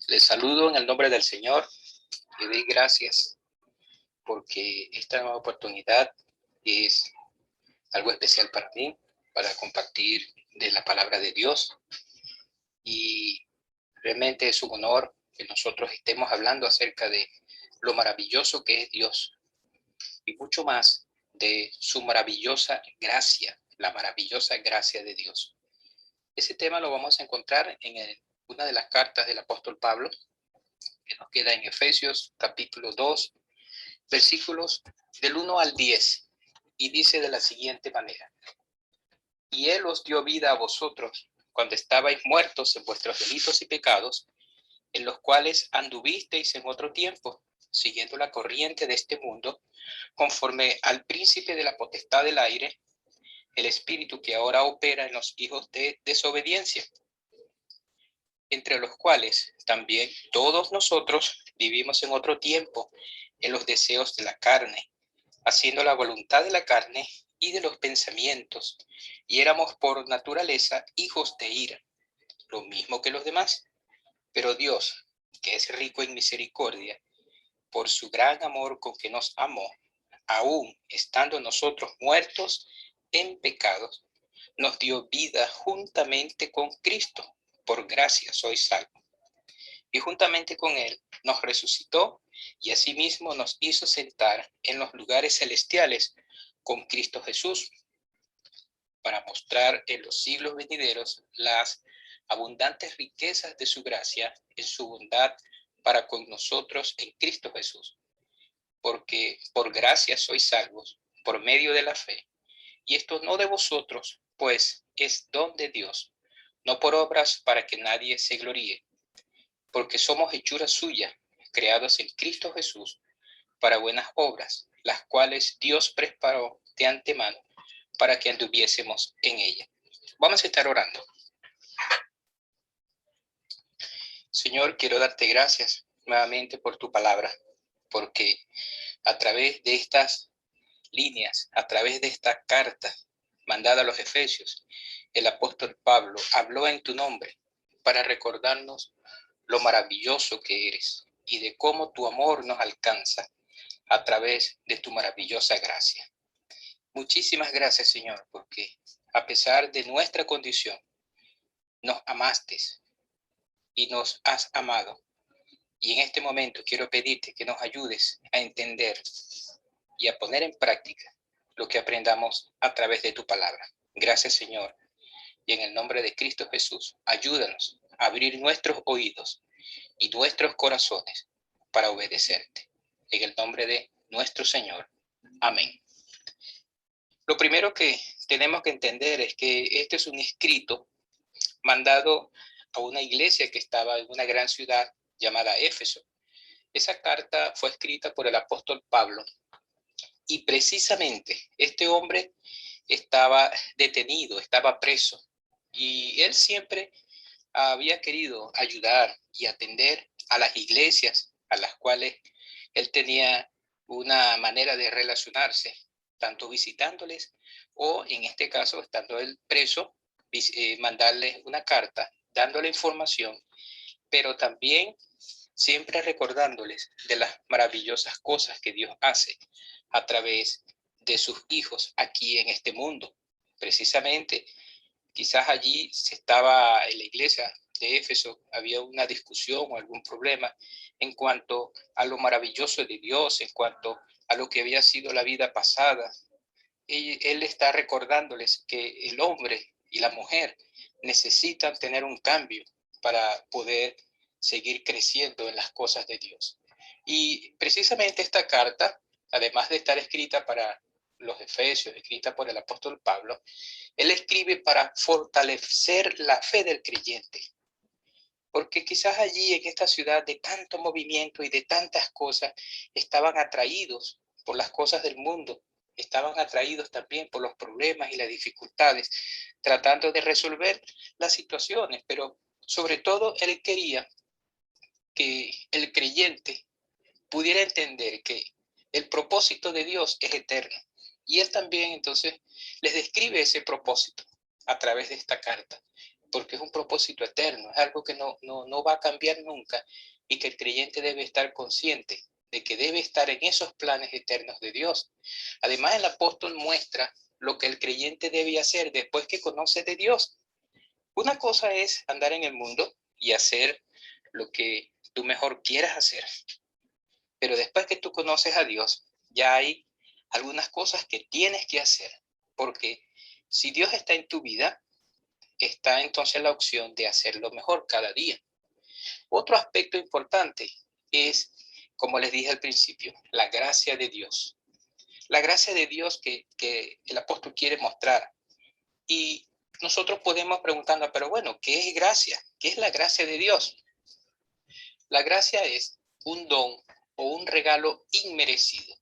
Les saludo en el nombre del Señor. Le doy gracias porque esta nueva oportunidad es algo especial para mí, para compartir de la palabra de Dios. Y realmente es un honor que nosotros estemos hablando acerca de lo maravilloso que es Dios y mucho más de su maravillosa gracia, la maravillosa gracia de Dios. Ese tema lo vamos a encontrar en una de las cartas del apóstol Pablo, que nos queda en Efesios capítulo 2, versículos del 1 al 10, y dice de la siguiente manera: y Él os dio vida a vosotros cuando estabais muertos en vuestros delitos y pecados, en los cuales anduvisteis en otro tiempo, siguiendo la corriente de este mundo, conforme al príncipe de la potestad del aire, el espíritu que ahora opera en los hijos de desobediencia, entre los cuales también todos nosotros vivimos en otro tiempo en los deseos de la carne, haciendo la voluntad de la carne y de los pensamientos, y éramos por naturaleza hijos de ira, lo mismo que los demás. Pero Dios, que es rico en misericordia, por su gran amor con que nos amó, aun estando nosotros muertos en pecados, nos dio vida juntamente con Cristo. Por gracia sois salvos. Y juntamente con Él nos resucitó y asimismo nos hizo sentar en los lugares celestiales con Cristo Jesús, para mostrar en los siglos venideros las abundantes riquezas de su gracia en su bondad para con nosotros en Cristo Jesús. Porque por gracia sois salvos, por medio de la fe. Y esto no de vosotros, pues es don de Dios, no por obras para que nadie se gloríe, porque somos hechura suya, creados en Cristo Jesús, para buenas obras, las cuales Dios preparó de antemano para que anduviésemos en ella. Vamos a estar orando. Señor, quiero darte gracias nuevamente por tu palabra, porque a través de estas líneas, a través de esta carta mandada a los Efesios, el apóstol Pablo habló en tu nombre para recordarnos lo maravilloso que eres y de cómo tu amor nos alcanza a través de tu maravillosa gracia. Muchísimas gracias, Señor, porque a pesar de nuestra condición, nos amaste y nos has amado. Y en este momento quiero pedirte que nos ayudes a entender y a poner en práctica lo que aprendamos a través de tu palabra. Gracias, Señor. Y en el nombre de Cristo Jesús, ayúdanos a abrir nuestros oídos y nuestros corazones para obedecerte. En el nombre de nuestro Señor. Amén. Lo primero que tenemos que entender es que este es un escrito mandado a una iglesia que estaba en una gran ciudad llamada Éfeso. Esa carta fue escrita por el apóstol Pablo y precisamente este hombre estaba detenido, estaba preso, y él siempre había querido ayudar y atender a las iglesias a las cuales él tenía una manera de relacionarse, tanto visitándoles o en este caso, estando él preso, mandarles una carta, dándole información, pero también siempre recordándoles de las maravillosas cosas que Dios hace a través de sus hijos aquí en este mundo. Precisamente, quizás allí se estaba en la iglesia de Éfeso, había una discusión o algún problema en cuanto a lo maravilloso de Dios, en cuanto a lo que había sido la vida pasada. Y él está recordándoles que el hombre y la mujer necesitan tener un cambio para poder seguir creciendo en las cosas de Dios. Y precisamente esta carta, además de estar escrita para los Efesios, escrita por el apóstol Pablo, él escribe para fortalecer la fe del creyente. Porque quizás allí en esta ciudad de tanto movimiento y de tantas cosas, estaban atraídos por las cosas del mundo, estaban atraídos también por los problemas y las dificultades, tratando de resolver las situaciones, pero sobre todo él quería que el creyente pudiera entender que el propósito de Dios es eterno. Y él también entonces les describe ese propósito a través de esta carta, porque es un propósito eterno, es algo que no va a cambiar nunca y que el creyente debe estar consciente de que debe estar en esos planes eternos de Dios. Además, el apóstol muestra lo que el creyente debe hacer después que conoce de Dios. Una cosa es andar en el mundo y hacer lo que tú mejor quieras hacer, pero después que tú conoces a Dios, ya hay algunas cosas que tienes que hacer, porque si Dios está en tu vida, está entonces la opción de hacerlo mejor cada día. Otro aspecto importante es, como les dije al principio, la gracia de Dios. La gracia de Dios que el apóstol quiere mostrar. Y nosotros podemos preguntarnos, pero bueno, ¿qué es gracia? ¿Qué es la gracia de Dios? La gracia es un don o un regalo inmerecido.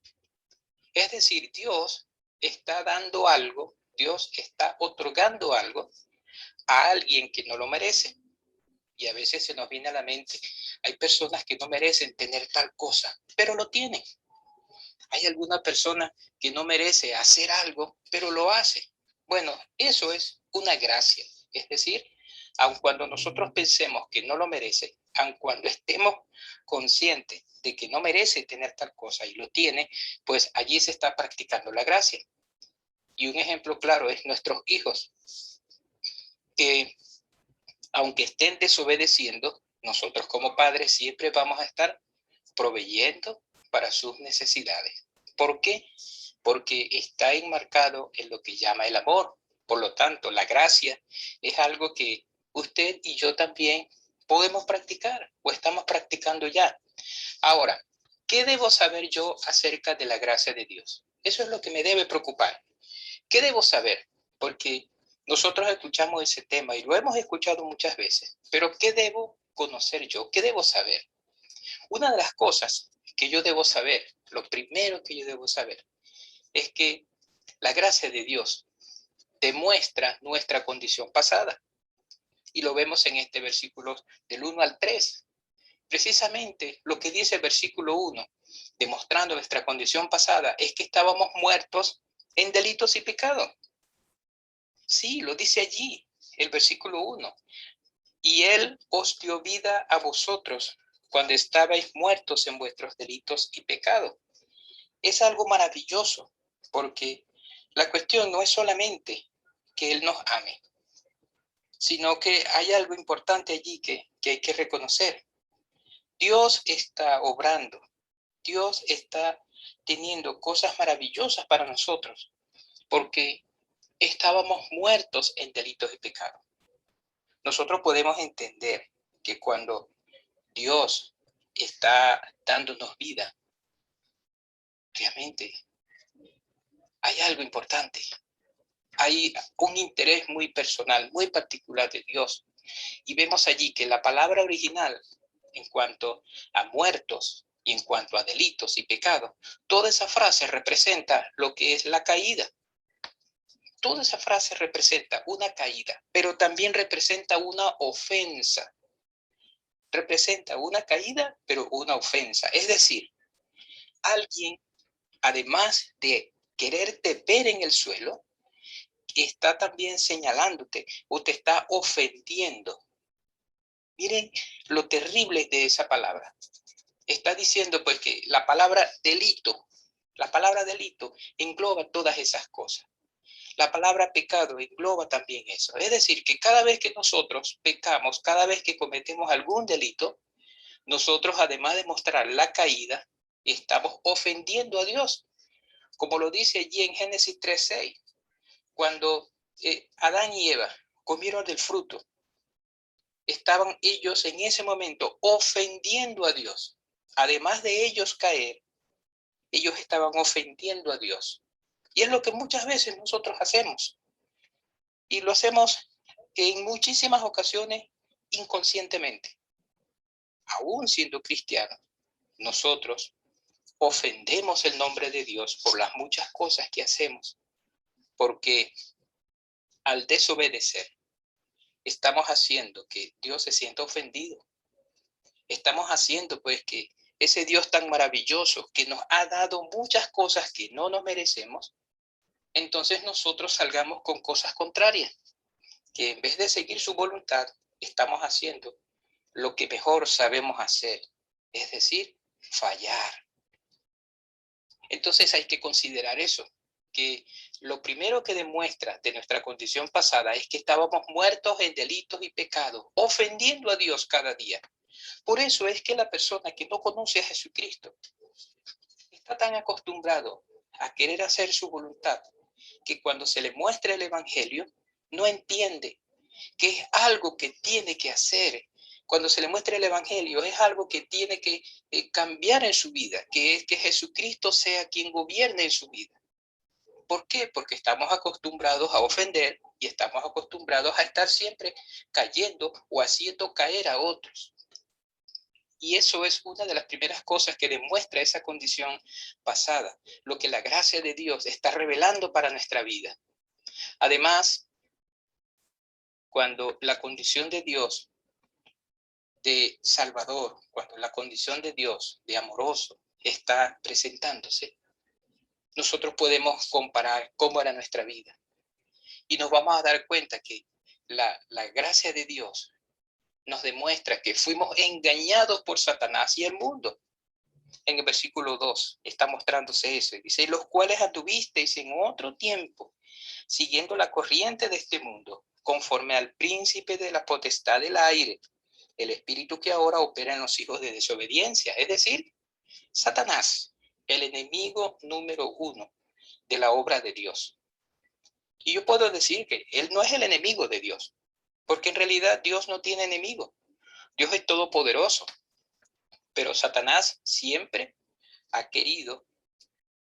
Es decir, Dios está dando algo, Dios está otorgando algo a alguien que no lo merece. Y a veces se nos viene a la mente, hay personas que no merecen tener tal cosa, pero lo tienen. Hay alguna persona que no merece hacer algo, pero lo hace. Bueno, eso es una gracia. Es decir, aun cuando nosotros pensemos que no lo merece, aun cuando estemos conscientes de que no merece tener tal cosa y lo tiene, pues allí se está practicando la gracia. Y un ejemplo claro es nuestros hijos, que aunque estén desobedeciendo, nosotros como padres siempre vamos a estar proveyendo para sus necesidades. ¿Por qué? Porque está enmarcado en lo que llama el amor. Por lo tanto, la gracia es algo que usted y yo también podemos practicar o estamos practicando ya. Ahora, ¿qué debo saber yo acerca de la gracia de Dios? Eso es lo que me debe preocupar. ¿Qué debo saber? Porque nosotros escuchamos ese tema y lo hemos escuchado muchas veces, pero ¿qué debo conocer yo? ¿Qué debo saber? Una de las cosas que yo debo saber, lo primero que yo debo saber, es que la gracia de Dios demuestra nuestra condición pasada. Y lo vemos en este versículo del 1 al 3. Precisamente lo que dice el versículo 1, demostrando nuestra condición pasada, es que estábamos muertos en delitos y pecados. Sí, lo dice allí, el versículo 1. Y Él os dio vida a vosotros cuando estabais muertos en vuestros delitos y pecados. Es algo maravilloso, porque la cuestión no es solamente que Él nos ame, sino que hay algo importante allí que hay que reconocer. Dios está obrando, Dios está teniendo cosas maravillosas para nosotros, porque estábamos muertos en delitos y pecados. Nosotros podemos entender que cuando Dios está dándonos vida, realmente hay algo importante. Hay un interés muy personal, muy particular de Dios. Y vemos allí que la palabra original, en cuanto a muertos y en cuanto a delitos y pecados, toda esa frase representa lo que es la caída. Toda esa frase representa una caída, pero también representa una ofensa. Representa una caída, pero una ofensa. Es decir, alguien, además de quererte ver en el suelo, está también señalándote o te está ofendiendo. Miren lo terrible de esa palabra. Está diciendo pues que la palabra delito engloba todas esas cosas. La palabra pecado engloba también eso. Es decir, que cada vez que nosotros pecamos, cada vez que cometemos algún delito, nosotros además de mostrar la caída, estamos ofendiendo a Dios. Como lo dice allí en Génesis 3:6, cuando Adán y Eva comieron del fruto, estaban ellos en ese momento ofendiendo a Dios. Además de ellos caer, ellos estaban ofendiendo a Dios. Y es lo que muchas veces nosotros hacemos. Y lo hacemos en muchísimas ocasiones inconscientemente. Aún siendo cristianos, nosotros ofendemos el nombre de Dios por las muchas cosas que hacemos. Porque al desobedecer, estamos haciendo que Dios se sienta ofendido. Estamos haciendo pues que ese Dios tan maravilloso que nos ha dado muchas cosas que no nos merecemos, entonces nosotros salgamos con cosas contrarias. que en vez de seguir su voluntad, estamos haciendo lo que mejor sabemos hacer, es decir, fallar. Entonces hay que considerar eso, que lo primero que demuestra de nuestra condición pasada es que estábamos muertos en delitos y pecados, ofendiendo a Dios cada día. Por eso es que la persona que no conoce a Jesucristo está tan acostumbrado a querer hacer su voluntad que cuando se le muestra el Evangelio no entiende que es algo que tiene que hacer. Cuando se le muestra el Evangelio es algo que tiene que cambiar en su vida, que es que Jesucristo sea quien gobierne en su vida. ¿Por qué? Porque estamos acostumbrados a ofender y estamos acostumbrados a estar siempre cayendo o haciendo caer a otros. Y eso es una de las primeras cosas que demuestra esa condición pasada, lo que la gracia de Dios está revelando para nuestra vida. Además, cuando la condición de Dios de Salvador, cuando la condición de Dios de amoroso está presentándose, nosotros podemos comparar cómo era nuestra vida y nos vamos a dar cuenta que la gracia de Dios nos demuestra que fuimos engañados por Satanás y el mundo. En el versículo 2 está mostrándose eso. Dice, los cuales anduvisteis en otro tiempo, siguiendo la corriente de este mundo, conforme al príncipe de la potestad del aire, el espíritu que ahora opera en los hijos de desobediencia, es decir, Satanás, el enemigo número 1 de la obra de Dios. Y yo puedo decir que él no es el enemigo de Dios, porque en realidad Dios no tiene enemigo. Dios es todopoderoso, pero Satanás siempre ha querido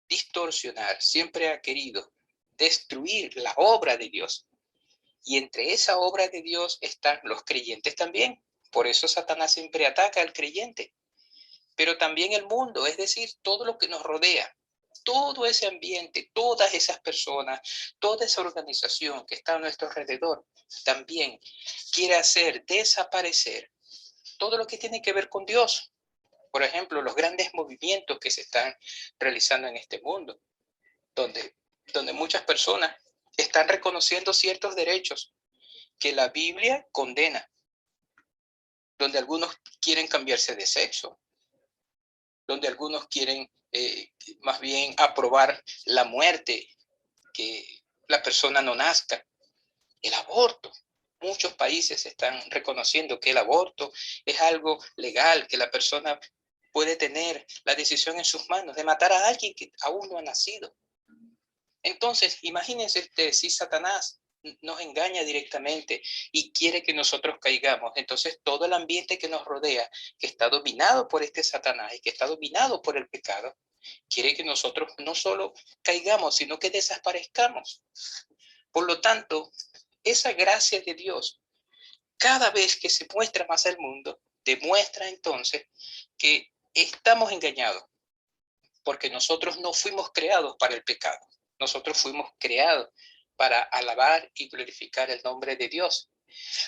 distorsionar, siempre ha querido destruir la obra de Dios. Y entre esa obra de Dios están los creyentes también. Por eso Satanás siempre ataca al creyente. Pero también el mundo, es decir, todo lo que nos rodea, todo ese ambiente, todas esas personas, toda esa organización que está a nuestro alrededor, también quiere hacer desaparecer todo lo que tiene que ver con Dios. Por ejemplo, los grandes movimientos que se están realizando en este mundo, donde muchas personas están reconociendo ciertos derechos que la Biblia condena, donde algunos quieren cambiarse de sexo, donde algunos quieren más bien aprobar la muerte, que la persona no nazca, el aborto. Muchos países están reconociendo que el aborto es algo legal, que la persona puede tener la decisión en sus manos de matar a alguien que aún no ha nacido. Entonces, imagínense usted, si Satanás nos engaña directamente y quiere que nosotros caigamos, entonces todo el ambiente que nos rodea, que está dominado por este Satanás y que está dominado por el pecado, quiere que nosotros no solo caigamos, sino que desaparezcamos. Por lo tanto, esa gracia de Dios, cada vez que se muestra más al mundo, demuestra entonces que estamos engañados, porque nosotros no fuimos creados para el pecado. Nosotros fuimos creados para alabar y glorificar el nombre de Dios.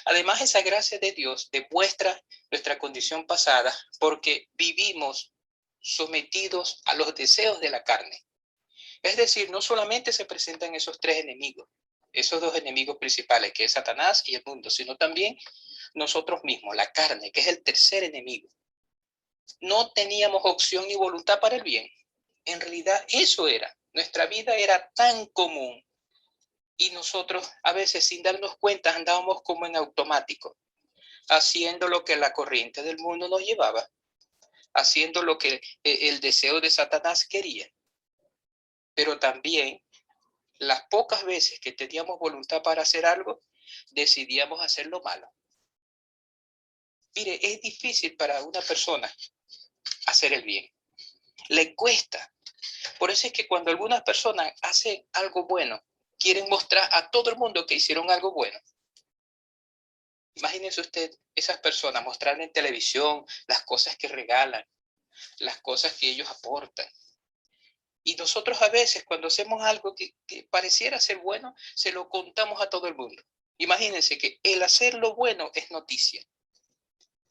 Además, esa gracia de Dios demuestra nuestra condición pasada porque vivimos sometidos a los deseos de la carne. Es decir, no solamente se presentan esos tres enemigos, esos dos enemigos principales, que es Satanás y el mundo, sino también nosotros mismos, la carne, que es el tercer enemigo. No teníamos opción ni voluntad para el bien. En realidad eso era. Nuestra vida era tan común y nosotros a veces sin darnos cuenta andábamos como en automático, haciendo lo que la corriente del mundo nos llevaba, haciendo lo que el deseo de Satanás quería. Pero también las pocas veces que teníamos voluntad para hacer algo, decidíamos hacer lo malo. Mire, es difícil para una persona hacer el bien. Le cuesta. Por eso es que cuando algunas personas hacen algo bueno, quieren mostrar a todo el mundo que hicieron algo bueno. Imagínense usted esas personas mostrar en televisión las cosas que regalan, las cosas que ellos aportan. Y nosotros a veces cuando hacemos algo que pareciera ser bueno, se lo contamos a todo el mundo. Imagínense que el hacer lo bueno es noticia.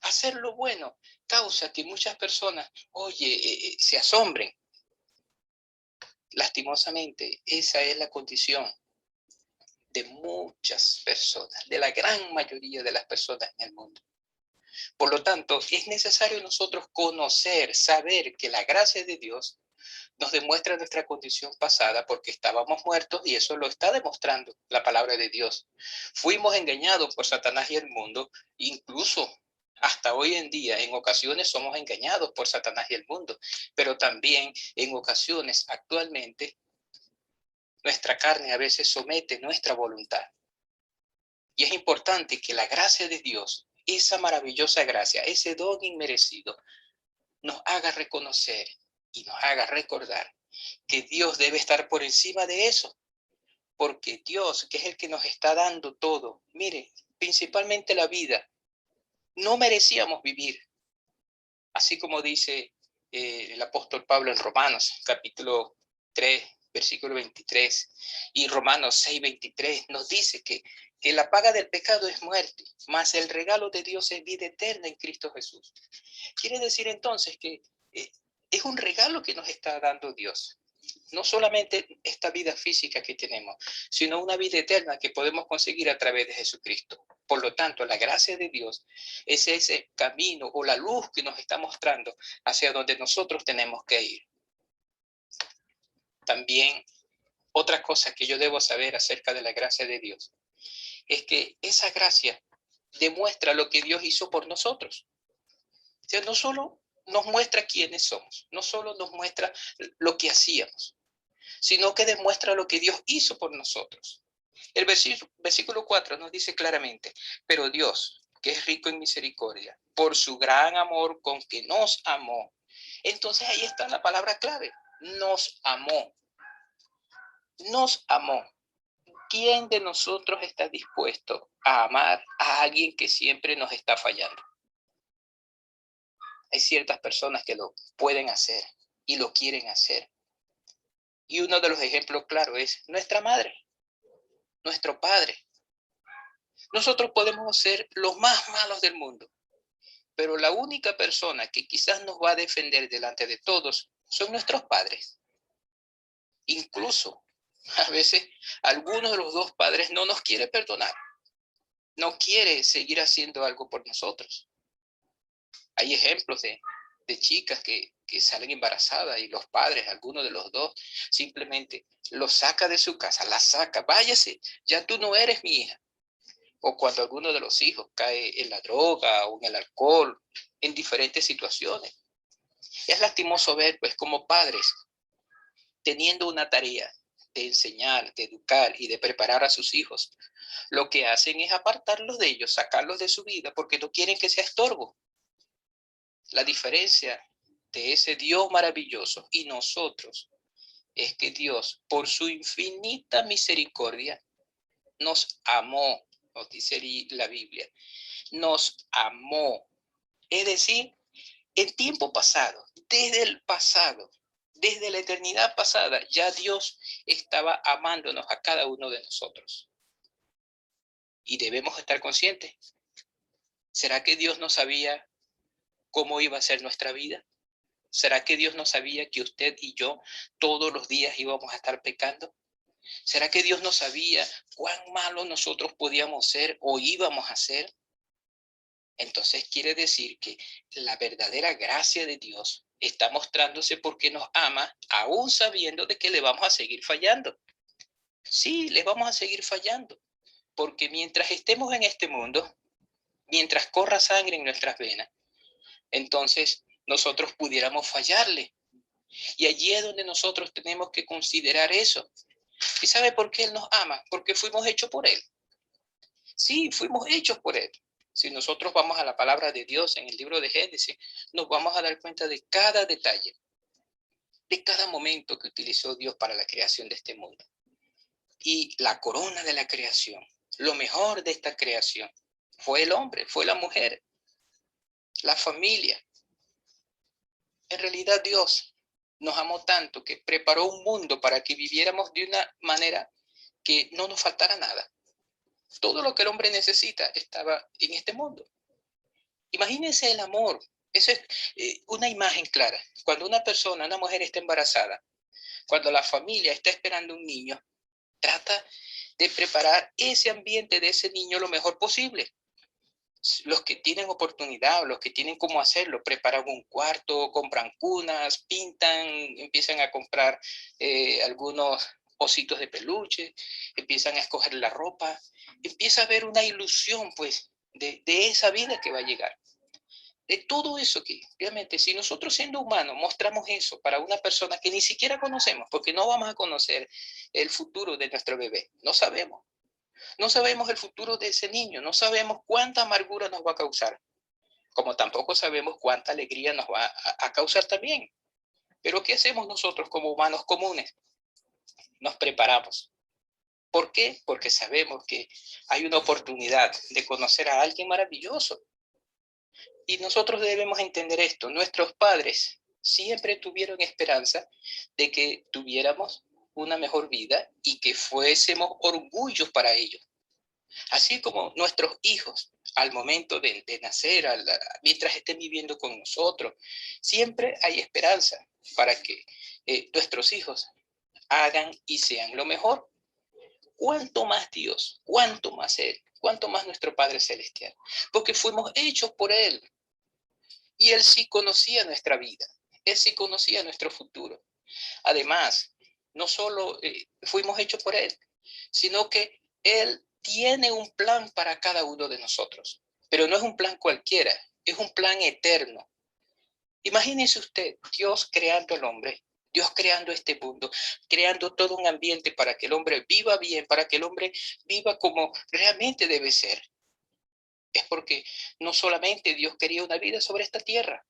Hacer lo bueno causa que muchas personas, se asombren. Lastimosamente, esa es la condición de muchas personas, de la gran mayoría de las personas en el mundo. Por lo tanto, es necesario nosotros conocer, saber que la gracia de Dios nos demuestra nuestra condición pasada porque estábamos muertos y eso lo está demostrando la palabra de Dios. Fuimos engañados por Satanás y el mundo, incluso hasta hoy en día en ocasiones somos engañados por Satanás y el mundo, pero también en ocasiones actualmente nuestra carne a veces somete nuestra voluntad. Y es importante que la gracia de Dios, esa maravillosa gracia, ese don inmerecido, nos haga reconocer y nos haga recordar que Dios debe estar por encima de eso, porque Dios, que es el que nos está dando todo, mire, principalmente la vida, no merecíamos vivir, así como dice el apóstol Pablo en Romanos, capítulo 3, versículo 23, y Romanos 6, 23, nos dice que la paga del pecado es muerte, mas el regalo de Dios es vida eterna en Cristo Jesús. Quiere decir entonces que es un regalo que nos está dando Dios. No solamente esta vida física que tenemos, sino una vida eterna que podemos conseguir a través de Jesucristo. Por lo tanto, la gracia de Dios es ese camino o la luz que nos está mostrando hacia donde nosotros tenemos que ir. También, otra cosa que yo debo saber acerca de la gracia de Dios es que esa gracia demuestra lo que Dios hizo por nosotros. O sea, no solo nos muestra quiénes somos, no solo nos muestra lo que hacíamos, sino que demuestra lo que Dios hizo por nosotros. El versículo 4 nos dice claramente, pero Dios, que es rico en misericordia, por su gran amor con que nos amó. Entonces ahí está la palabra clave, nos amó. Nos amó. ¿Quién de nosotros está dispuesto a amar a alguien que siempre nos está fallando? Hay ciertas personas que lo pueden hacer y lo quieren hacer. Y uno de los ejemplos claros es nuestra madre, nuestro padre. Nosotros podemos ser los más malos del mundo, pero la única persona que quizás nos va a defender delante de todos son nuestros padres. Incluso, a veces, alguno de los dos padres no nos quiere perdonar, no quiere seguir haciendo algo por nosotros. Hay ejemplos de chicas que salen embarazadas y los padres, alguno de los dos, simplemente los saca de su casa, la saca, váyase, ya tú no eres mi hija. O cuando alguno de los hijos cae en la droga o en el alcohol, en diferentes situaciones. Es lastimoso ver, pues, como padres, teniendo una tarea de enseñar, de educar y de preparar a sus hijos, lo que hacen es apartarlos de ellos, sacarlos de su vida, porque no quieren que sea estorbo. La diferencia de ese Dios maravilloso y nosotros es que Dios, por su infinita misericordia, nos amó, nos dice la Biblia, nos amó. Es decir, en tiempo pasado, desde la eternidad pasada, ya Dios estaba amándonos a cada uno de nosotros. Y debemos estar conscientes. ¿Será que Dios no sabía cómo iba a ser nuestra vida? ¿Será que Dios no sabía que usted y yo todos los días íbamos a estar pecando? ¿Será que Dios no sabía cuán malos nosotros podíamos ser o íbamos a ser? Entonces quiere decir que la verdadera gracia de Dios está mostrándose porque nos ama, aún sabiendo de que le vamos a seguir fallando. Sí, le vamos a seguir fallando, porque mientras estemos en este mundo, mientras corra sangre en nuestras venas, entonces nosotros pudiéramos fallarle. Y allí es donde nosotros tenemos que considerar eso. ¿Y sabe por qué Él nos ama? Porque fuimos hechos por Él. Sí, fuimos hechos por Él. Si nosotros vamos a la palabra de Dios en el libro de Génesis, nos vamos a dar cuenta de cada detalle, de cada momento que utilizó Dios para la creación de este mundo. Y la corona de la creación, lo mejor de esta creación, fue el hombre, fue la mujer, la familia. En realidad Dios nos amó tanto que preparó un mundo para que viviéramos de una manera que no nos faltara nada. Todo lo que el hombre necesita estaba en este mundo. Imagínense el amor. Eso es una imagen clara. Cuando una persona, una mujer está embarazada, cuando la familia está esperando un niño, Trata de preparar ese ambiente de ese niño lo mejor posible. Los que tienen oportunidad, o los que tienen cómo hacerlo, preparan un cuarto, compran cunas, pintan, empiezan a comprar algunos ositos de peluche, empiezan a escoger la ropa, empieza a haber una ilusión, pues, de esa vida que va a llegar. De todo eso que, realmente, si nosotros siendo humanos mostramos eso para una persona que ni siquiera conocemos, porque no vamos a conocer el futuro de nuestro bebé, no sabemos. No sabemos el futuro de ese niño, no sabemos cuánta amargura nos va a causar, como tampoco sabemos cuánta alegría nos va a causar también. Pero ¿qué hacemos nosotros como humanos comunes? Nos preparamos. ¿Por qué? Porque sabemos que hay una oportunidad de conocer a alguien maravilloso. Y nosotros debemos entender esto. Nuestros padres siempre tuvieron esperanza de que tuviéramos una mejor vida y que fuésemos orgullos para ellos. Así como nuestros hijos, al momento de nacer, mientras estén viviendo con nosotros, siempre hay esperanza para que nuestros hijos hagan y sean lo mejor. ¿Cuánto más Dios? ¿Cuánto más Él? ¿Cuánto más nuestro Padre Celestial? Porque fuimos hechos por Él. Y Él sí conocía nuestra vida. Él sí conocía nuestro futuro. Además, no solo fuimos hechos por Él, sino que Él tiene un plan para cada uno de nosotros. Pero no es un plan cualquiera, es un plan eterno. Imagínese usted, Dios creando al hombre, Dios creando este mundo, creando todo un ambiente para que el hombre viva bien, para que el hombre viva como realmente debe ser. Es porque no solamente Dios quería una vida sobre esta tierra,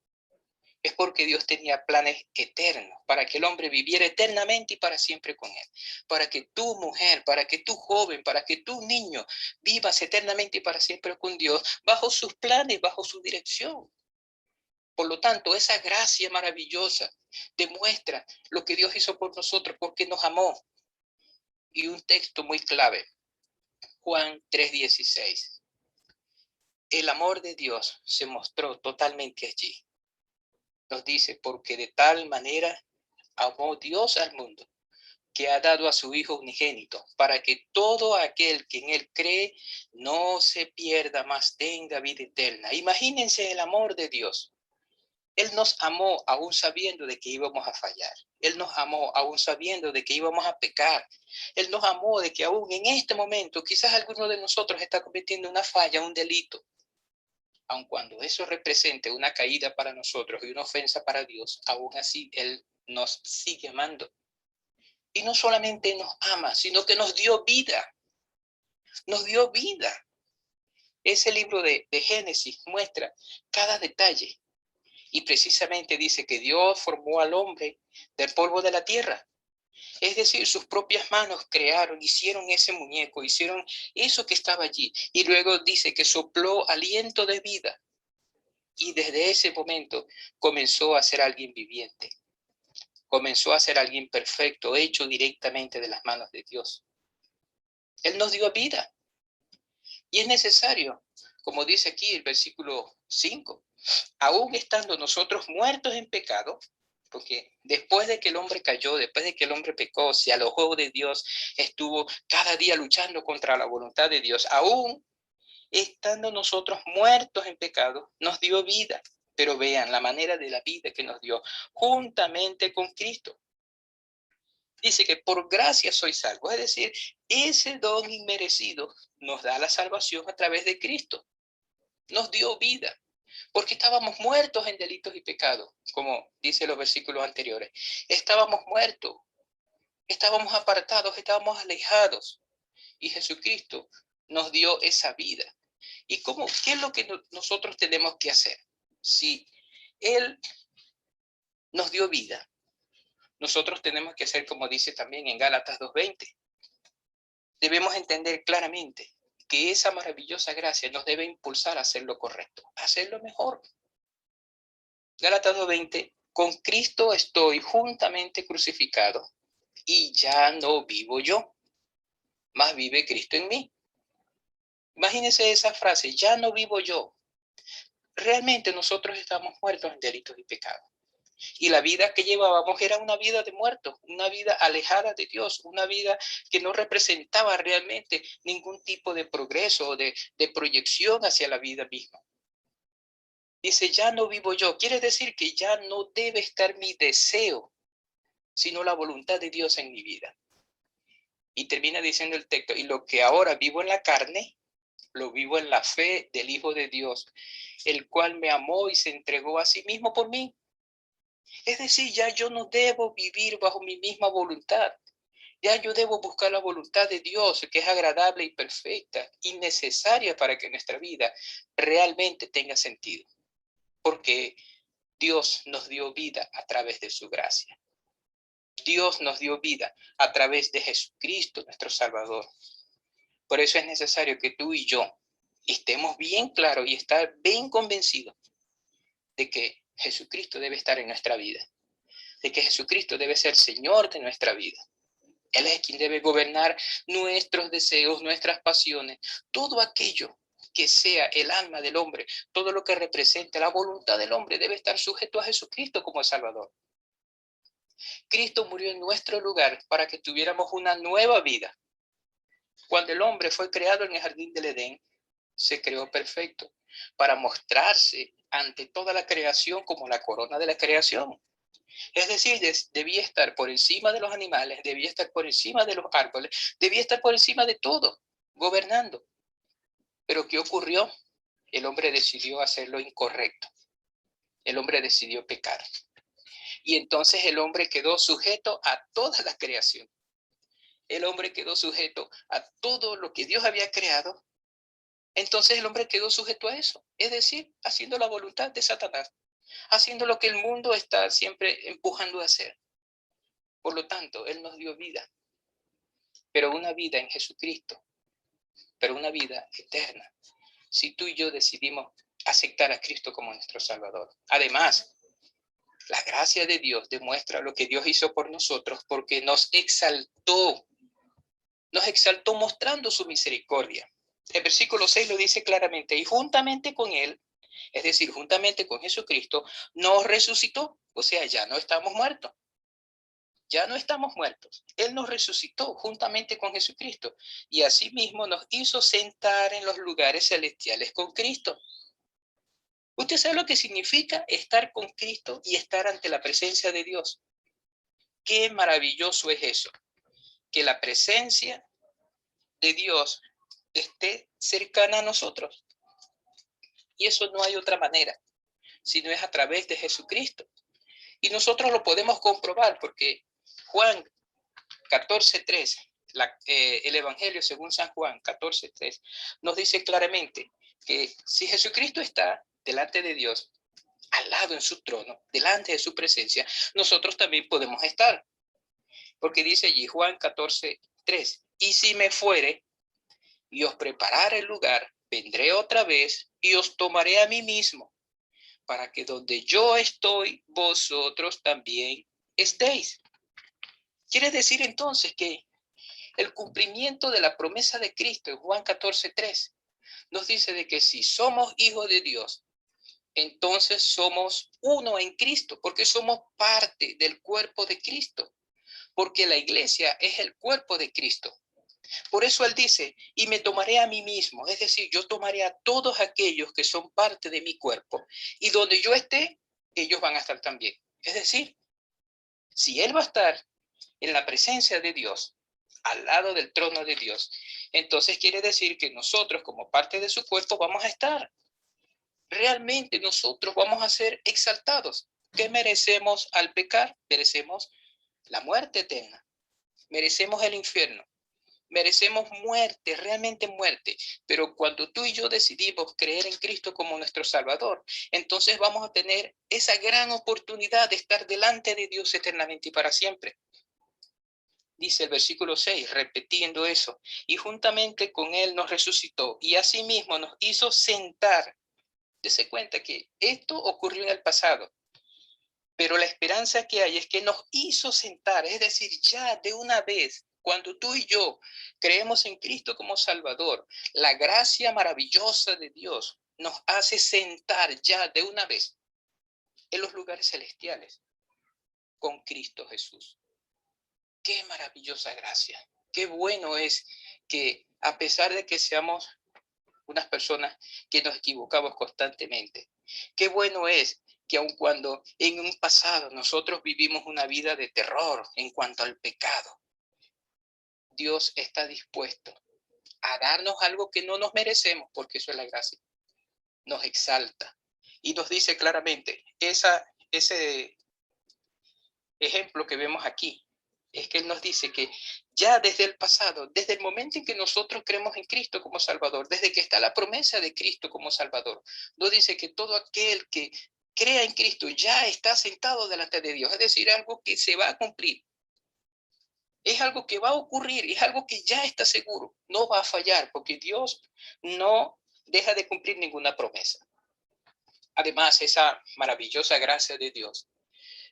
es porque Dios tenía planes eternos para que el hombre viviera eternamente y para siempre con Él. Para que tu mujer, para que tu joven, para que tu niño vivas eternamente y para siempre con Dios, bajo sus planes, bajo su dirección. Por lo tanto, esa gracia maravillosa demuestra lo que Dios hizo por nosotros, porque nos amó. Y un texto muy clave, Juan 3:16. El amor de Dios se mostró totalmente allí. Nos dice, porque de tal manera amó Dios al mundo, que ha dado a su Hijo unigénito, para que todo aquel que en Él cree no se pierda, mas tenga vida eterna. Imagínense el amor de Dios. Él nos amó aún sabiendo de que íbamos a fallar. Él nos amó aún sabiendo de que íbamos a pecar. Él nos amó de que aún en este momento quizás alguno de nosotros está cometiendo una falla, un delito. Aun cuando eso represente una caída para nosotros y una ofensa para Dios, aún así Él nos sigue amando. Y no solamente nos ama, sino que nos dio vida. Nos dio vida. Ese libro de Génesis muestra cada detalle. Y precisamente dice que Dios formó al hombre del polvo de la tierra. Es decir, sus propias manos crearon, hicieron ese muñeco, hicieron eso que estaba allí. Y luego dice que sopló aliento de vida. Y desde ese momento comenzó a ser alguien viviente. Comenzó a ser alguien perfecto, hecho directamente de las manos de Dios. Él nos dio vida. Y es necesario, como dice aquí el versículo 5, aún estando nosotros muertos en pecado, porque después de que el hombre cayó, después de que el hombre pecó, se alojó de Dios, estuvo cada día luchando contra la voluntad de Dios, aún estando nosotros muertos en pecado, nos dio vida. Pero vean la manera de la vida que nos dio juntamente con Cristo. Dice que por gracia soy salvo, es decir, ese don inmerecido nos da la salvación a través de Cristo. Nos dio vida, porque estábamos muertos en delitos y pecados, como dice los versículos anteriores. Estábamos muertos, estábamos apartados, estábamos alejados, y Jesucristo nos dio esa vida. ¿Y qué es lo que nosotros tenemos que hacer? Si Él nos dio vida, nosotros tenemos que hacer como dice también en Gálatas 2:20. Debemos entender claramente que esa maravillosa gracia nos debe impulsar a hacer lo correcto, a hacer lo mejor. Gálatas 2:20, con Cristo estoy juntamente crucificado y ya no vivo yo, mas vive Cristo en mí. Imagínense esa frase, ya no vivo yo. Realmente nosotros estamos muertos en delitos y pecados. Y la vida que llevábamos era una vida de muertos, una vida alejada de Dios, una vida que no representaba realmente ningún tipo de progreso o de proyección hacia la vida misma. Dice, ya no vivo yo. Quiere decir que ya no debe estar mi deseo, sino la voluntad de Dios en mi vida. Y termina diciendo el texto, y lo que ahora vivo en la carne, lo vivo en la fe del Hijo de Dios, el cual me amó y se entregó a sí mismo por mí. Es decir, ya yo no debo vivir bajo mi misma voluntad. Ya yo debo buscar la voluntad de Dios, que es agradable y perfecta y necesaria para que nuestra vida realmente tenga sentido. Porque Dios nos dio vida a través de su gracia. Dios nos dio vida a través de Jesucristo, nuestro Salvador. Por eso es necesario que tú y yo estemos bien claros y estar bien convencidos de que Jesucristo debe estar en nuestra vida, de que Jesucristo debe ser Señor de nuestra vida. Él es quien debe gobernar nuestros deseos, nuestras pasiones, todo aquello que sea el alma del hombre, todo lo que represente la voluntad del hombre debe estar sujeto a Jesucristo como el Salvador. Cristo murió en nuestro lugar para que tuviéramos una nueva vida. Cuando el hombre fue creado en el jardín del Edén, se creó perfecto para mostrarse ante toda la creación como la corona de la creación. Es decir, debía estar por encima de los animales, debía estar por encima de los árboles, debía estar por encima de todo, gobernando. Pero ¿qué ocurrió? El hombre decidió hacer lo incorrecto. El hombre decidió pecar. Y entonces el hombre quedó sujeto a toda la creación. El hombre quedó sujeto a todo lo que Dios había creado. Entonces el hombre quedó sujeto a eso. Es decir, haciendo la voluntad de Satanás, haciendo lo que el mundo está siempre empujando a hacer. Por lo tanto, Él nos dio vida, pero una vida en Jesucristo, pero una vida eterna, si tú y yo decidimos aceptar a Cristo como nuestro Salvador. Además, la gracia de Dios demuestra lo que Dios hizo por nosotros porque nos exaltó mostrando su misericordia. El versículo 6 lo dice claramente, y juntamente con Él, es decir, juntamente con Jesucristo, nos resucitó, o sea, ya no estamos muertos. Ya no estamos muertos. Él nos resucitó juntamente con Jesucristo y asimismo nos hizo sentar en los lugares celestiales con Cristo. ¿Usted sabe lo que significa estar con Cristo y estar ante la presencia de Dios? Qué maravilloso es eso, que la presencia de Dios esté cercana a nosotros. Y eso no hay otra manera, sino es a través de Jesucristo. Y nosotros lo podemos comprobar porque Juan 14:3, el Evangelio según San Juan 14:3, nos dice claramente que si Jesucristo está delante de Dios, al lado en su trono, delante de su presencia, nosotros también podemos estar. Porque dice allí Juan 14:3, y si me fuere y os preparare el lugar, vendré otra vez y os tomaré a mí mismo, para que donde yo estoy, vosotros también estéis. Quiere decir entonces que el cumplimiento de la promesa de Cristo en Juan 14:3 nos dice de que si somos hijos de Dios, entonces somos uno en Cristo, porque somos parte del cuerpo de Cristo, porque la iglesia es el cuerpo de Cristo. Por eso él dice, y me tomaré a mí mismo, es decir, yo tomaré a todos aquellos que son parte de mi cuerpo, y donde yo esté, ellos van a estar también. Es decir, si él va a estar en la presencia de Dios, al lado del trono de Dios, entonces quiere decir que nosotros como parte de su cuerpo vamos a estar. Realmente nosotros vamos a ser exaltados. ¿Qué merecemos al pecar? Merecemos la muerte eterna. Merecemos el infierno. Merecemos muerte, realmente muerte. Pero cuando tú y yo decidimos creer en Cristo como nuestro Salvador, entonces vamos a tener esa gran oportunidad de estar delante de Dios eternamente y para siempre. Dice el versículo 6, repitiendo eso, y juntamente con él nos resucitó y asimismo nos hizo sentar. Dese cuenta que esto ocurrió en el pasado, pero la esperanza que hay es que nos hizo sentar, es decir, ya de una vez, cuando tú y yo creemos en Cristo como Salvador, la gracia maravillosa de Dios nos hace sentar ya de una vez en los lugares celestiales. con Cristo Jesús. Qué maravillosa gracia. Qué bueno es que a pesar de que seamos unas personas que nos equivocamos constantemente, qué bueno es que aun cuando en un pasado nosotros vivimos una vida de terror en cuanto al pecado, Dios está dispuesto a darnos algo que no nos merecemos, porque eso es la gracia. Nos exalta y nos dice claramente, ese ejemplo que vemos aquí, es que Él nos dice que ya desde el pasado, desde el momento en que nosotros creemos en Cristo como Salvador, desde que está la promesa de Cristo como Salvador, nos dice que todo aquel que crea en Cristo ya está sentado delante de Dios, es decir, algo que se va a cumplir. Es algo que va a ocurrir, es algo que ya está seguro, no va a fallar, porque Dios no deja de cumplir ninguna promesa. Además, esa maravillosa gracia de Dios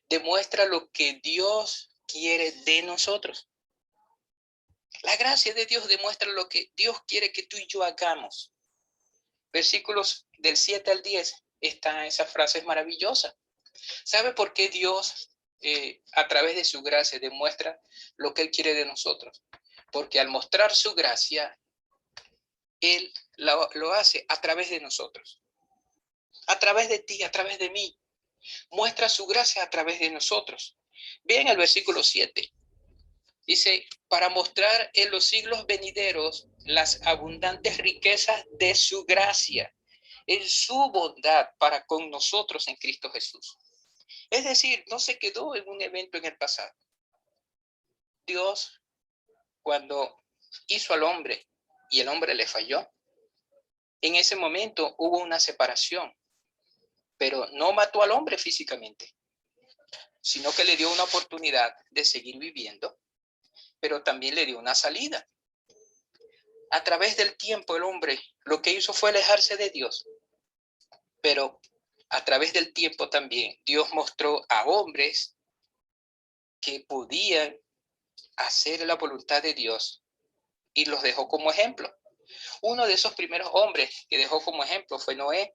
demuestra lo que Dios quiere de nosotros. La gracia de Dios demuestra lo que Dios quiere que tú y yo hagamos. Versículos del 7 al 10, está esa frase es maravillosa. ¿Sabe por qué Dios a través de su gracia demuestra lo que Él quiere de nosotros? Porque al mostrar su gracia, Él lo hace a través de nosotros. A través de ti, a través de mí. Muestra su gracia a través de nosotros. Vean el versículo 7. Dice, para mostrar en los siglos venideros las abundantes riquezas de su gracia, en su bondad para con nosotros en Cristo Jesús. Es decir, no se quedó en un evento en el pasado. Dios, cuando hizo al hombre y el hombre le falló, en ese momento hubo una separación, pero no mató al hombre físicamente, sino que le dio una oportunidad de seguir viviendo, pero también le dio una salida. A través del tiempo el hombre lo que hizo fue alejarse de Dios, pero a través del tiempo también Dios mostró a hombres que podían hacer la voluntad de Dios y los dejó como ejemplo. Uno de esos primeros hombres que dejó como ejemplo fue Noé,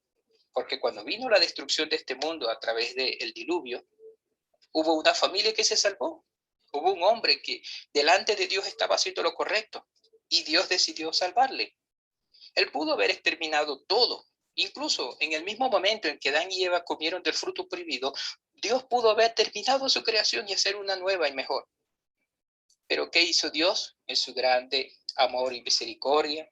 porque cuando vino la destrucción de este mundo a través del diluvio, hubo una familia que se salvó. Hubo un hombre que delante de Dios estaba haciendo lo correcto y Dios decidió salvarle. Él pudo haber exterminado todo. Incluso en el mismo momento en que Adán y Eva comieron del fruto prohibido, Dios pudo haber terminado su creación y hacer una nueva y mejor. Pero ¿qué hizo Dios? En su grande amor y misericordia,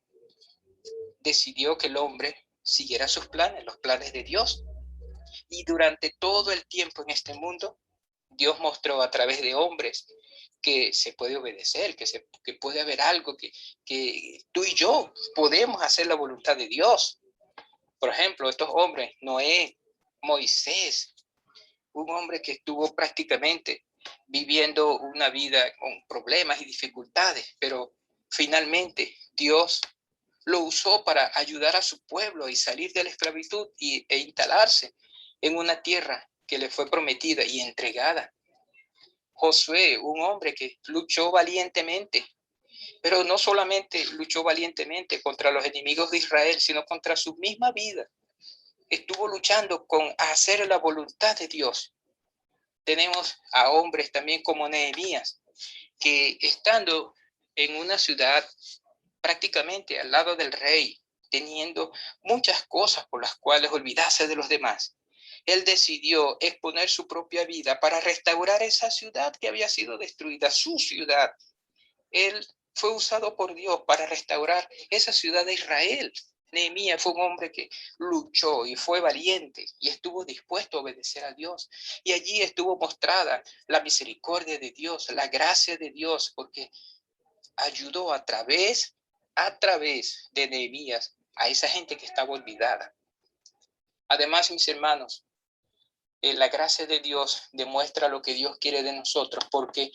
decidió que el hombre siguiera sus planes, los planes de Dios. Y durante todo el tiempo en este mundo, Dios mostró a través de hombres que se puede obedecer, que puede haber algo que tú y yo podemos hacer la voluntad de Dios. Por ejemplo, estos hombres, Noé, Moisés, un hombre que estuvo prácticamente viviendo una vida con problemas y dificultades, pero finalmente Dios lo usó para ayudar a su pueblo y salir de la esclavitud e instalarse en una tierra que le fue prometida y entregada. Josué, un hombre que luchó valientemente, pero no solamente luchó valientemente contra los enemigos de Israel, sino contra su misma vida. Estuvo luchando con hacer la voluntad de Dios. Tenemos a hombres también como Nehemías, que estando en una ciudad prácticamente al lado del rey, teniendo muchas cosas por las cuales olvidarse de los demás, él decidió exponer su propia vida para restaurar esa ciudad que había sido destruida, su ciudad. Él fue usado por Dios para restaurar esa ciudad de Israel. Nehemías fue un hombre que luchó y fue valiente y estuvo dispuesto a obedecer a Dios. Y allí estuvo mostrada la misericordia de Dios, la gracia de Dios, porque ayudó a través de Nehemías a esa gente que estaba olvidada. Además, mis hermanos, la gracia de Dios demuestra lo que Dios quiere de nosotros, porque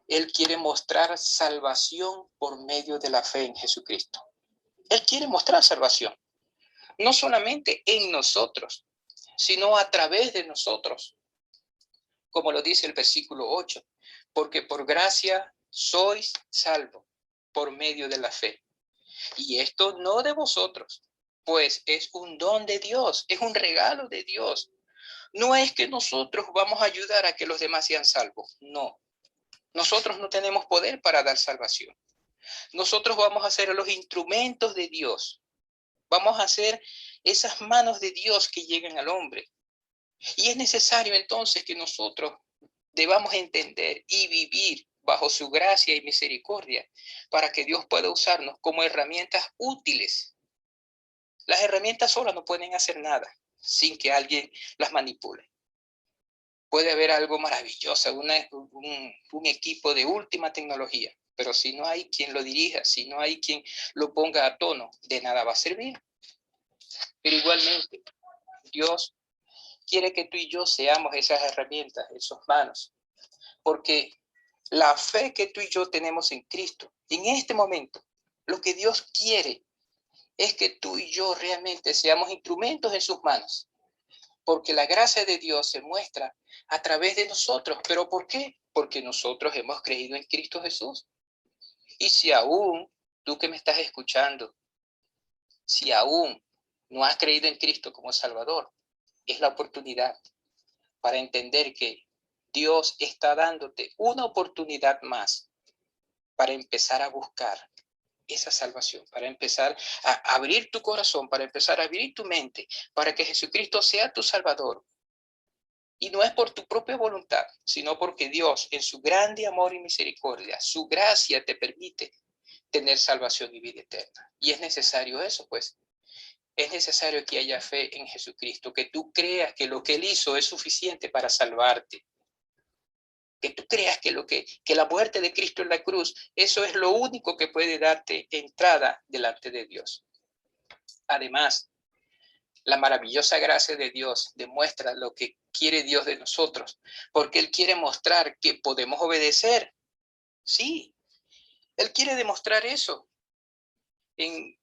Él quiere mostrar salvación por medio de la fe en Jesucristo. Él quiere mostrar salvación, no solamente en nosotros, sino a través de nosotros, como lo dice el versículo 8, porque por gracia sois salvos por medio de la fe. Y esto no de vosotros, pues es un don de Dios, es un regalo de Dios, No es que nosotros vamos a ayudar a que los demás sean salvos. No. Nosotros no tenemos poder para dar salvación. Nosotros vamos a ser los instrumentos de Dios. Vamos a ser esas manos de Dios que llegan al hombre. Y es necesario entonces que nosotros debamos entender y vivir bajo su gracia y misericordia para que Dios pueda usarnos como herramientas útiles. Las herramientas solas no pueden hacer nada sin que alguien las manipule. Puede haber algo maravilloso, un equipo de última tecnología, pero si no hay quien lo dirija, si no hay quien lo ponga a tono, de nada va a servir. Pero igualmente, Dios quiere que tú y yo seamos esas herramientas, esas manos, porque la fe que tú y yo tenemos en Cristo, en este momento, lo que Dios quiere es que tú y yo realmente seamos instrumentos en sus manos, porque la gracia de Dios se muestra a través de nosotros. ¿Pero por qué? Porque nosotros hemos creído en Cristo Jesús. Y si aún, tú que me estás escuchando, si aún no has creído en Cristo como Salvador, es la oportunidad para entender que Dios está dándote una oportunidad más para empezar a buscar esa salvación, para empezar a abrir tu corazón, para empezar a abrir tu mente, para que Jesucristo sea tu Salvador. Y no es por tu propia voluntad, sino porque Dios, en su grande amor y misericordia, su gracia te permite tener salvación y vida eterna. Y es necesario eso, pues. Es necesario que haya fe en Jesucristo, que tú creas que lo que Él hizo es suficiente para salvarte. Que tú creas que la muerte de Cristo en la cruz, eso es lo único que puede darte entrada delante de Dios. Además, la maravillosa gracia de Dios demuestra lo que quiere Dios de nosotros, porque Él quiere mostrar que podemos obedecer. Sí, Él quiere demostrar eso. En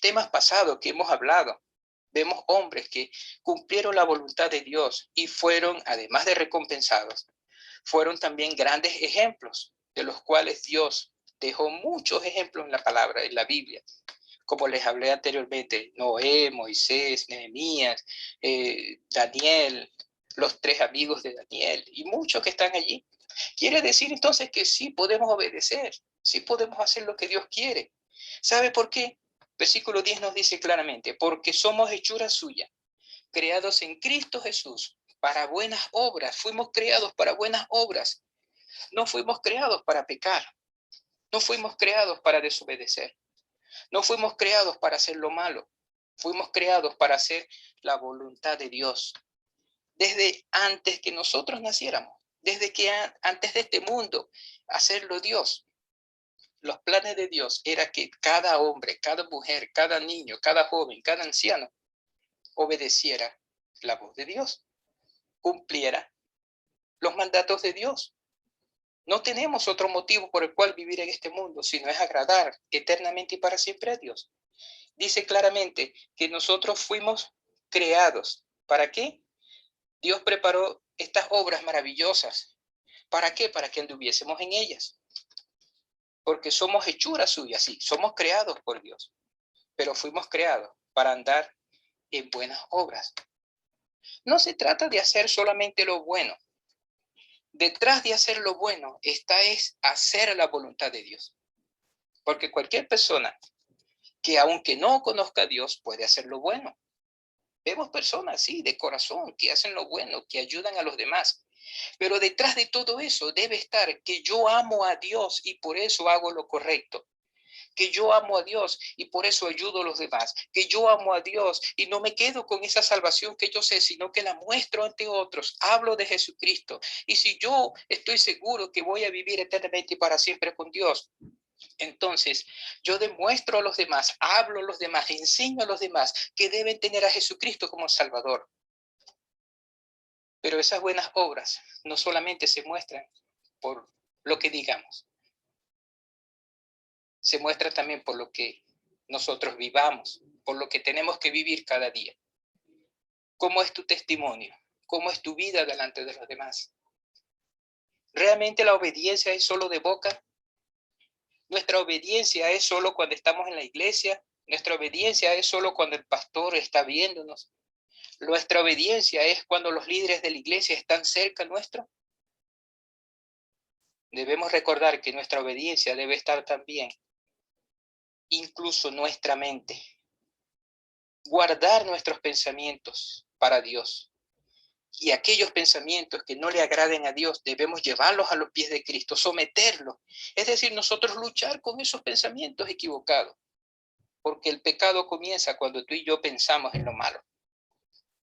temas pasados que hemos hablado, vemos hombres que cumplieron la voluntad de Dios y fueron, además de recompensados, fueron también grandes ejemplos, de los cuales Dios dejó muchos ejemplos en la palabra, en la Biblia. Como les hablé anteriormente, Noé, Moisés, Nehemías, Daniel, los 3 amigos de Daniel y muchos que están allí. Quiere decir entonces que sí podemos obedecer, sí podemos hacer lo que Dios quiere. ¿Sabe por qué? Versículo 10 nos dice claramente, porque somos hechura suya, creados en Cristo Jesús, para buenas obras. Fuimos creados para buenas obras. No fuimos creados para pecar. No fuimos creados para desobedecer. No fuimos creados para hacer lo malo. Fuimos creados para hacer la voluntad de Dios. Desde antes que nosotros naciéramos, desde que antes de este mundo, hacerlo Dios. Los planes de Dios era que cada hombre, cada mujer, cada niño, cada joven, cada anciano obedeciera la voz de Dios, cumpliera los mandatos de Dios. No tenemos otro motivo por el cual vivir en este mundo, sino es agradar eternamente y para siempre a Dios. Dice claramente que nosotros fuimos creados. ¿Para qué? Dios preparó estas obras maravillosas. ¿Para qué? Para que anduviésemos en ellas. Porque somos hechura suya, sí, somos creados por Dios, pero fuimos creados para andar en buenas obras. No se trata de hacer solamente lo bueno. Detrás de hacer lo bueno está es hacer la voluntad de Dios. Porque cualquier persona que aunque no conozca a Dios puede hacer lo bueno. Vemos personas, sí, de corazón, que hacen lo bueno, que ayudan a los demás. Pero detrás de todo eso debe estar que yo amo a Dios y por eso hago lo correcto. Que yo amo a Dios y por eso ayudo a los demás. Que yo amo a Dios y no me quedo con esa salvación que yo sé, sino que la muestro ante otros. Hablo de Jesucristo. Y si yo estoy seguro que voy a vivir eternamente y para siempre con Dios, entonces yo demuestro a los demás, hablo a los demás, enseño a los demás que deben tener a Jesucristo como Salvador. Pero esas buenas obras no solamente se muestran por lo que digamos, se muestra también por lo que nosotros vivamos, por lo que tenemos que vivir cada día. ¿Cómo es tu testimonio? ¿Cómo es tu vida delante de los demás? ¿Realmente la obediencia es solo de boca? ¿Nuestra obediencia es solo cuando estamos en la iglesia? ¿Nuestra obediencia es solo cuando el pastor está viéndonos? Nuestra obediencia es cuando los líderes de la iglesia están cerca nuestro. Debemos recordar que nuestra obediencia debe estar también, incluso nuestra mente. Guardar nuestros pensamientos para Dios. Y aquellos pensamientos que no le agraden a Dios, debemos llevarlos a los pies de Cristo, someterlos. Es decir, nosotros luchar con esos pensamientos equivocados. Porque el pecado comienza cuando tú y yo pensamos en lo malo.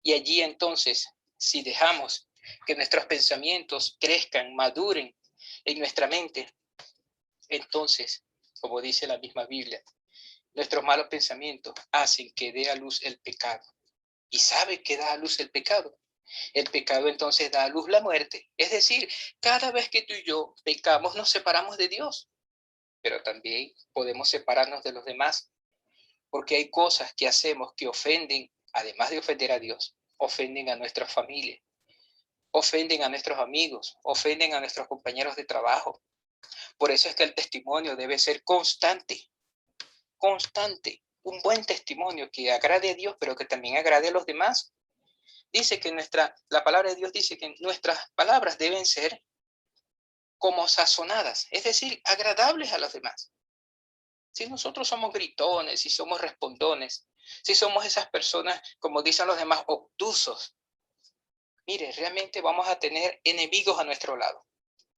Y allí entonces, si dejamos que nuestros pensamientos crezcan, maduren en nuestra mente, entonces, como dice la misma Biblia, nuestros malos pensamientos hacen que dé a luz el pecado. ¿Y sabe que da a luz el pecado? El pecado entonces da a luz la muerte. Es decir, cada vez que tú y yo pecamos, nos separamos de Dios. Pero también podemos separarnos de los demás. Porque hay cosas que hacemos que ofenden, además de ofender a Dios, ofenden a nuestra familia, ofenden a nuestros amigos, ofenden a nuestros compañeros de trabajo. Por eso es que el testimonio debe ser constante, constante. Un buen testimonio que agrade a Dios, pero que también agrade a los demás. Dice que la palabra de Dios dice que nuestras palabras deben ser como sazonadas, es decir, agradables a los demás. Si nosotros somos gritones, si somos respondones, si somos esas personas, como dicen los demás, obtusos, mire, realmente vamos a tener enemigos a nuestro lado.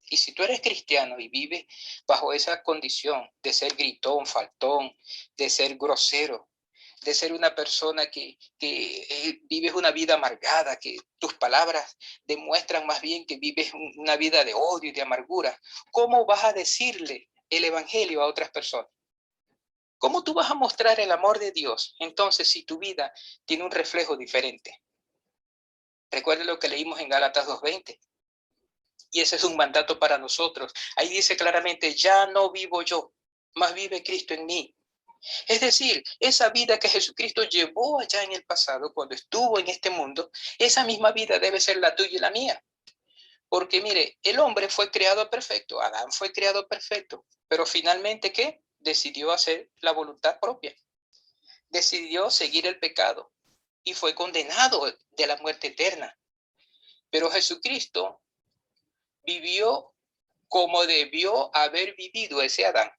Y si tú eres cristiano y vives bajo esa condición de ser gritón, faltón, de ser grosero, de ser una persona que vives una vida amargada, que tus palabras demuestran más bien que vives una vida de odio y de amargura, ¿cómo vas a decirle el evangelio a otras personas? ¿Cómo tú vas a mostrar el amor de Dios entonces si tu vida tiene un reflejo diferente? Recuerden lo que leímos en Gálatas 2:20. Y ese es un mandato para nosotros. Ahí dice claramente, ya no vivo yo, más vive Cristo en mí. Es decir, esa vida que Jesucristo llevó allá en el pasado, cuando estuvo en este mundo, esa misma vida debe ser la tuya y la mía. Porque mire, el hombre fue creado perfecto, Adán fue creado perfecto, pero finalmente, ¿qué? Decidió hacer la voluntad propia. Decidió seguir el pecado y fue condenado de la muerte eterna. Pero Jesucristo vivió como debió haber vivido ese Adán.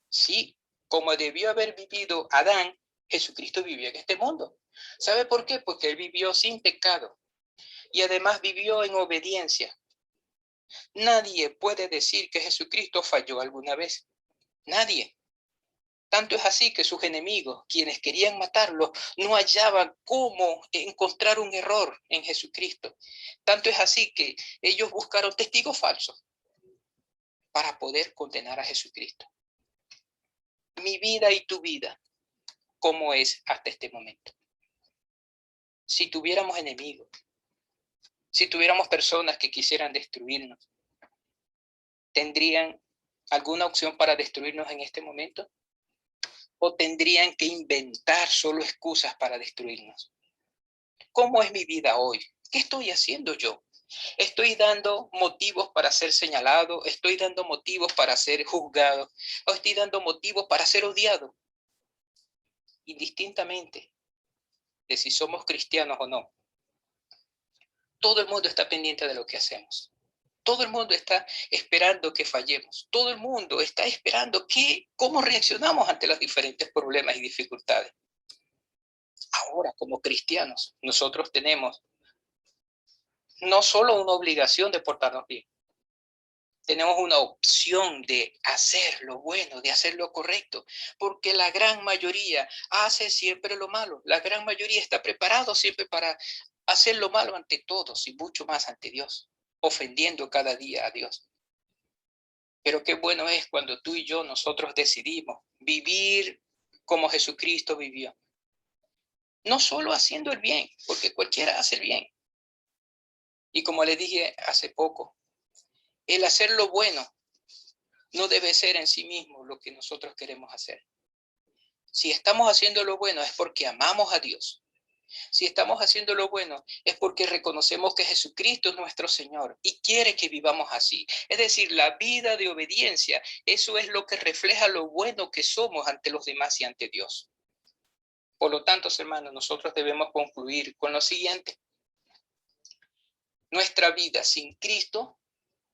Sí, como debió haber vivido Adán, Jesucristo vivió en este mundo. ¿Sabe por qué? Porque él vivió sin pecado y además vivió en obediencia. Nadie puede decir que Jesucristo falló alguna vez. Nadie. Tanto es así que sus enemigos, quienes querían matarlo, no hallaban cómo encontrar un error en Jesucristo. Tanto es así que ellos buscaron testigos falsos para poder condenar a Jesucristo. Mi vida y tu vida, ¿cómo es hasta este momento? Si tuviéramos enemigos, si tuviéramos personas que quisieran destruirnos, ¿tendrían alguna opción para destruirnos en este momento? ¿O tendrían que inventar solo excusas para destruirnos? ¿Cómo es mi vida hoy? ¿Qué estoy haciendo yo? ¿Estoy dando motivos para ser señalado? ¿Estoy dando motivos para ser juzgado? ¿O estoy dando motivos para ser odiado? Indistintamente de si somos cristianos o no, todo el mundo está pendiente de lo que hacemos. Todo el mundo está esperando que fallemos. Todo el mundo está esperando cómo reaccionamos ante los diferentes problemas y dificultades. Ahora, como cristianos, nosotros tenemos no solo una obligación de portarnos bien, tenemos una opción de hacer lo bueno, de hacer lo correcto, porque la gran mayoría hace siempre lo malo. La gran mayoría está preparado siempre para hacer lo malo ante todos y mucho más ante Dios, ofendiendo cada día a Dios. Pero qué bueno es cuando tú y yo, nosotros decidimos vivir como Jesucristo vivió. No solo haciendo el bien, porque cualquiera hace el bien. Y como le dije hace poco, el hacer lo bueno no debe ser en sí mismo lo que nosotros queremos hacer. Si estamos haciendo lo bueno es porque amamos a Dios. Si estamos haciendo lo bueno es porque reconocemos que Jesucristo es nuestro Señor y quiere que vivamos así. Es decir, la vida de obediencia, eso es lo que refleja lo bueno que somos ante los demás y ante Dios. Por lo tanto, hermanos, nosotros debemos concluir con lo siguiente. Nuestra vida sin Cristo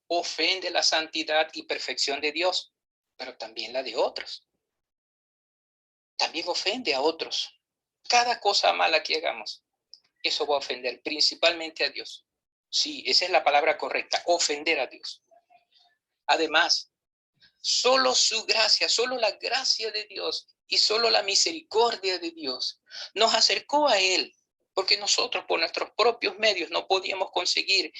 ofende la santidad y perfección de Dios, pero también la de otros. También ofende a otros. Cada cosa mala que hagamos, eso va a ofender principalmente a Dios. Sí, esa es la palabra correcta, ofender a Dios. Además, solo su gracia, solo la gracia de Dios y solo la misericordia de Dios nos acercó a Él, porque nosotros por nuestros propios medios no podíamos conseguir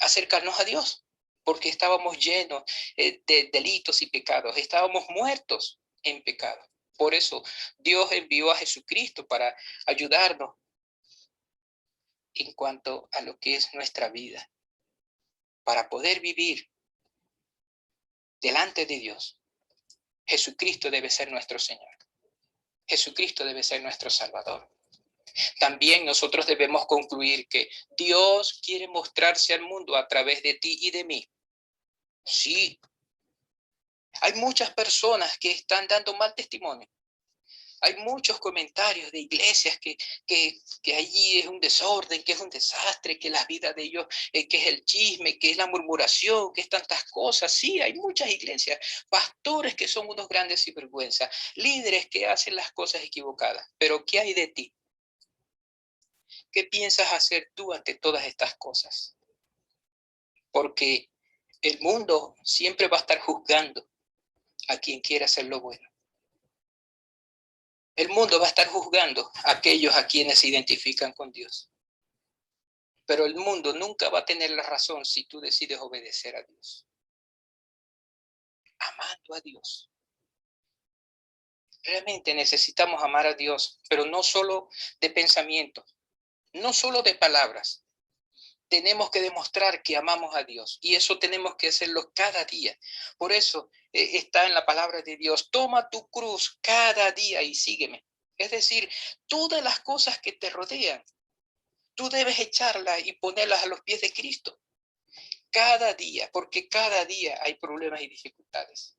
acercarnos a Dios, porque estábamos llenos de delitos y pecados, estábamos muertos en pecado. Por eso Dios envió a Jesucristo para ayudarnos en cuanto a lo que es nuestra vida, para poder vivir delante de Dios. Jesucristo debe ser nuestro Señor. Jesucristo debe ser nuestro Salvador. También nosotros debemos concluir que Dios quiere mostrarse al mundo a través de ti y de mí. Sí, hay muchas personas que están dando mal testimonio. Hay muchos comentarios de iglesias que allí es un desorden, que es un desastre, que la vida de ellos, que es el chisme, que es la murmuración, que es tantas cosas. Sí, hay muchas iglesias, pastores que son unos grandes sinvergüenzas, líderes que hacen las cosas equivocadas. Pero ¿qué hay de ti? ¿Qué piensas hacer tú ante todas estas cosas? Porque el mundo siempre va a estar juzgando a quien quiera hacer lo bueno. El mundo va a estar juzgando a aquellos a quienes se identifican con Dios. Pero el mundo nunca va a tener la razón si tú decides obedecer a Dios. Amando a Dios. Realmente necesitamos amar a Dios, pero no solo de pensamiento, no solo de palabras. Tenemos que demostrar que amamos a Dios y eso tenemos que hacerlo cada día. Por eso está en la palabra de Dios, toma tu cruz cada día y sígueme. Es decir, todas las cosas que te rodean, tú debes echarlas y ponerlas a los pies de Cristo. Cada día, porque cada día hay problemas y dificultades.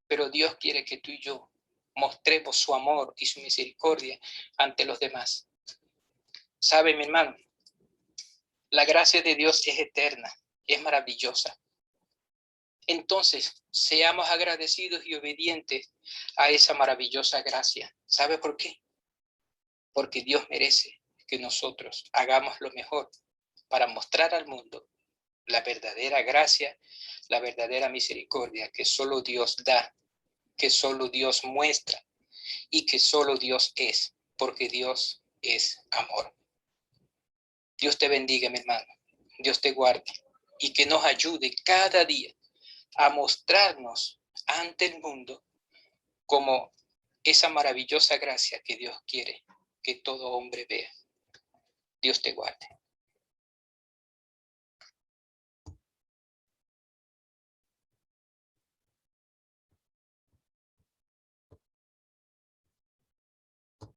Pero Dios quiere que tú y yo mostremos su amor y su misericordia ante los demás. ¿Sabe, mi hermano? La gracia de Dios es eterna, es maravillosa. Entonces, seamos agradecidos y obedientes a esa maravillosa gracia. ¿Sabe por qué? Porque Dios merece que nosotros hagamos lo mejor para mostrar al mundo la verdadera gracia, la verdadera misericordia que solo Dios da, que solo Dios muestra y que solo Dios es, porque Dios es amor. Dios te bendiga, mi hermano. Dios te guarde y que nos ayude cada día a mostrarnos ante el mundo como esa maravillosa gracia que Dios quiere que todo hombre vea. Dios te guarde.